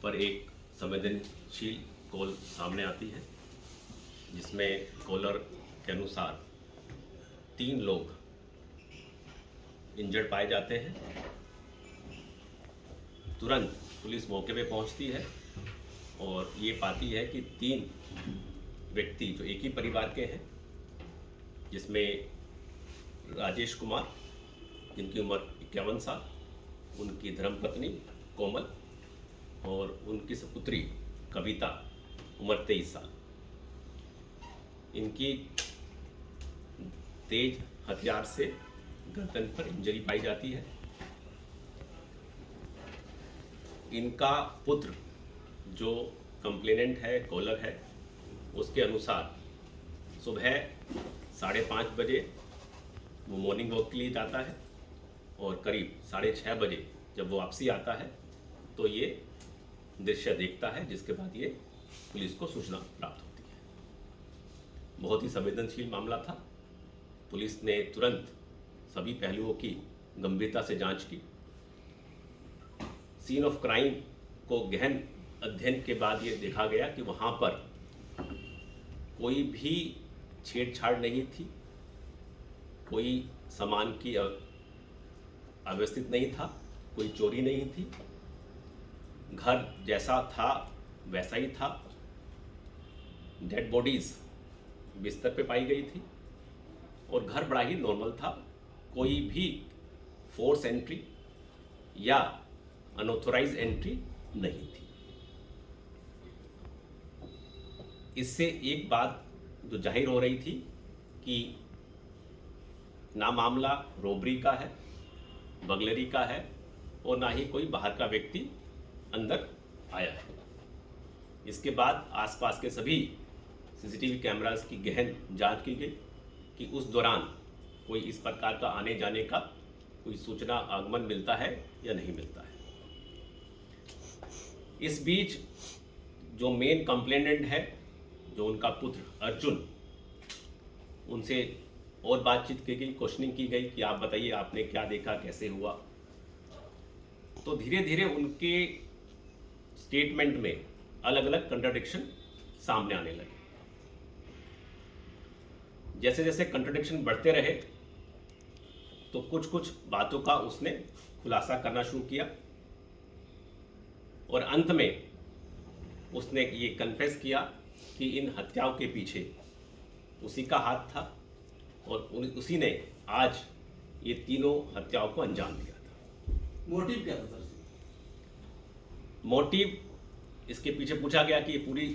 पर एक संवेदनशील कॉल सामने आती है, जिसमें कॉलर के अनुसार 3 लोग इंजर्ड पाए जाते हैं। तुरंत पुलिस मौके पे पहुंचती है और ये पाती है कि 3 व्यक्ति जो एक ही परिवार के हैं, जिसमें राजेश कुमार जिनकी उम्र 51 साल, उनकी धर्मपत्नी कोमल और उनकी सपुत्री कविता उम्र 23 साल, इनकी तेज हथियार से गर्दन पर इंजरी पाई जाती है। इनका पुत्र जो कंप्लेनेंट है, कॉलर है, उसके अनुसार सुबह 5:30 बजे वो मॉर्निंग वॉक के लिए जाता है और करीब 6:30 बजे जब वो वापसी आता है तो ये दृश्य देखता है, जिसके बाद ये पुलिस को सूचना प्राप्त होती है। बहुत ही संवेदनशील मामला था। पुलिस ने तुरंत सभी पहलुओं की गंभीरता से जांच की। सीन ऑफ क्राइम को गहन अध्ययन के बाद ये देखा गया कि वहाँ पर कोई भी छेड़छाड़ नहीं थी, कोई सामान की अव्यवस्थित नहीं था, कोई चोरी नहीं थी, घर जैसा था वैसा ही था। डेड बॉडीज बिस्तर पे पाई गई थी और घर बड़ा ही नॉर्मल था। कोई भी फोर्स एंट्री या अनऑथोराइज एंट्री नहीं थी। इससे एक बात जो जाहिर हो रही थी कि ना मामला रॉबरी का है, बगलरी का है और ना ही कोई बाहर का व्यक्ति अंदर आया है। इसके बाद आसपास के सभी सीसीटीवी कैमरास की गहन जांच की गई कि उस दौरान कोई इस प्रकार का आने जाने का कोई सूचना आगमन मिलता है या नहीं मिलता है। इस बीच जो मेन कंप्लेनेंट है, जो उनका पुत्र अर्जुन, उनसे और बातचीत की गई, क्वेश्चनिंग की गई कि आप बताइए आपने क्या देखा, कैसे हुआ। तो धीरे धीरे उनके स्टेटमेंट में अलग अलग कंट्राडिक्शन सामने आने लगे। जैसे जैसे कंट्राडिक्शन बढ़ते रहे तो कुछ कुछ बातों का उसने खुलासा करना शुरू किया और अंत में उसने ये कन्फेस किया कि इन हत्याओं के पीछे उसी का हाथ था और उसी ने आज ये तीनों हत्याओं को अंजाम दिया था। मोटिव क्या था सर? मोटिव इसके पीछे पूछा गया कि ये पूरी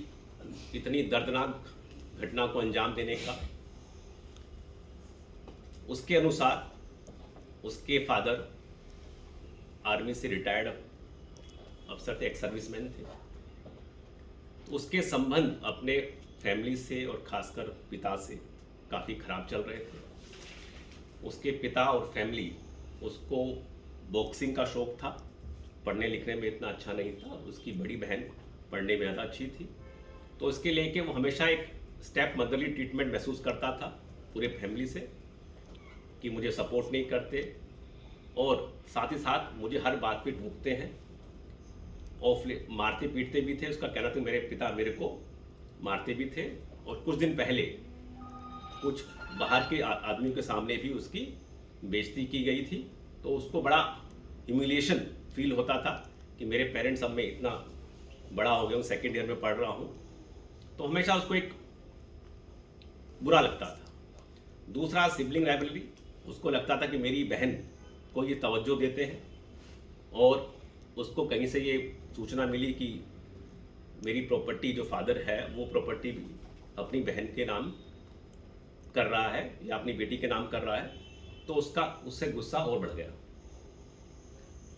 इतनी दर्दनाक घटना को अंजाम देने का, उसके अनुसार उसके फादर आर्मी से रिटायर्ड अफसर थे, एक्स सर्विसमैन थे। तो उसके संबंध अपने फैमिली से और खासकर पिता से काफ़ी ख़राब चल रहे थे। उसके पिता और फैमिली, उसको बॉक्सिंग का शौक़ था, पढ़ने लिखने में इतना अच्छा नहीं था। उसकी बड़ी बहन पढ़ने में ज़्यादा अच्छी थी, तो इसके लेके वो हमेशा एक स्टेप मदरली ट्रीटमेंट महसूस करता था पूरे फैमिली से कि मुझे सपोर्ट नहीं करते और साथ ही साथ मुझे हर बात पे टोकते हैं और मारते पीटते भी थे। उसका कहना था मेरे पिता मेरे को मारते भी थे और कुछ दिन पहले कुछ बाहर के आदमियों के सामने भी उसकी बेइज्जती की गई थी। तो उसको बड़ा ह्यूमिलिएशन फील होता था कि मेरे पेरेंट्स अब मैं इतना बड़ा हो गया हूँ, सेकेंड ईयर में पढ़ रहा हूँ, तो हमेशा उसको एक बुरा लगता था। दूसरा सिबलिंग राइवलरी, उसको लगता था कि मेरी बहन को ये तवज्जो देते हैं और उसको कहीं से ये सूचना मिली कि मेरी प्रॉपर्टी जो फादर है वो प्रॉपर्टी भी अपनी बहन के नाम कर रहा है या अपनी बेटी के नाम कर रहा है, तो उससे गुस्सा और बढ़ गया।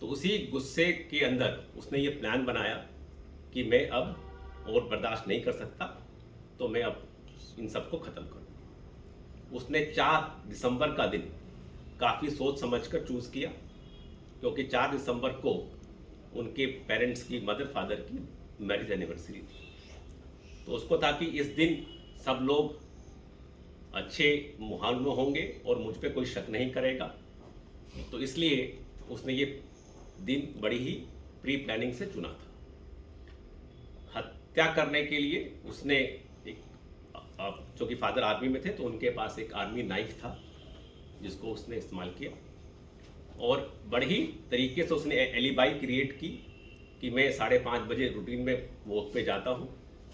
तो उसी गुस्से के अंदर उसने ये प्लान बनाया कि मैं अब और बर्दाश्त नहीं कर सकता, तो मैं अब इन सबको ख़त्म करूँ। उसने 4 दिसंबर का दिन काफ़ी सोच समझकर चूज़ किया, क्योंकि 4 दिसंबर को उनके पेरेंट्स की, मदर फादर की मैरिज एनिवर्सरी थी। तो उसको था कि इस दिन सब लोग अच्छे माहौल में होंगे और मुझ पे कोई शक नहीं करेगा, तो इसलिए उसने ये दिन बड़ी ही प्री प्लानिंग से चुना था। हत्या करने के लिए उसने एक जो कि फादर आर्मी में थे तो उनके पास एक आर्मी नाइफ था जिसको उसने इस्तेमाल किया और बड़े ही तरीके से उसने एलिबाई क्रिएट की कि मैं 5:30 बजे रूटीन में वॉक पे जाता हूँ,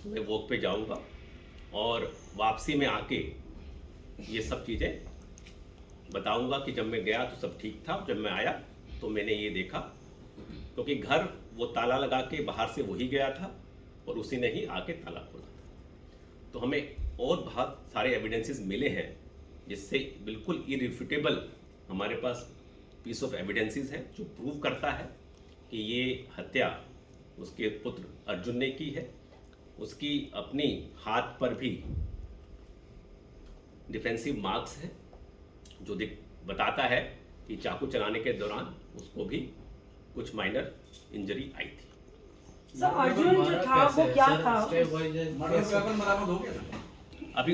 मैं वॉक पे जाऊँगा और वापसी में आके ये सब चीज़ें बताऊँगा कि जब मैं गया तो सब ठीक था, जब मैं आया तो मैंने ये देखा, क्योंकि घर वो ताला लगा के बाहर से वही गया था और उसी ने ही आके ताला खोला था। तो हमें और बहुत सारे एविडेंसेस मिले हैं जिससे बिल्कुल इरिफ्यूटेबल हमारे पास पीस ऑफ एविडेंसेस है जो प्रूव करता है कि ये हत्या उसके पुत्र अर्जुन ने की है। उसकी अपनी हाथ पर भी डिफेंसिव मार्क्स हैं जो बताता है कि चाकू चलाने के दौरान उसको भी कुछ माइनर इंजरी आई थी। सर अर्जुन जो था वो क्या था? मर्डर वेपन बरामद हो गया था। अभी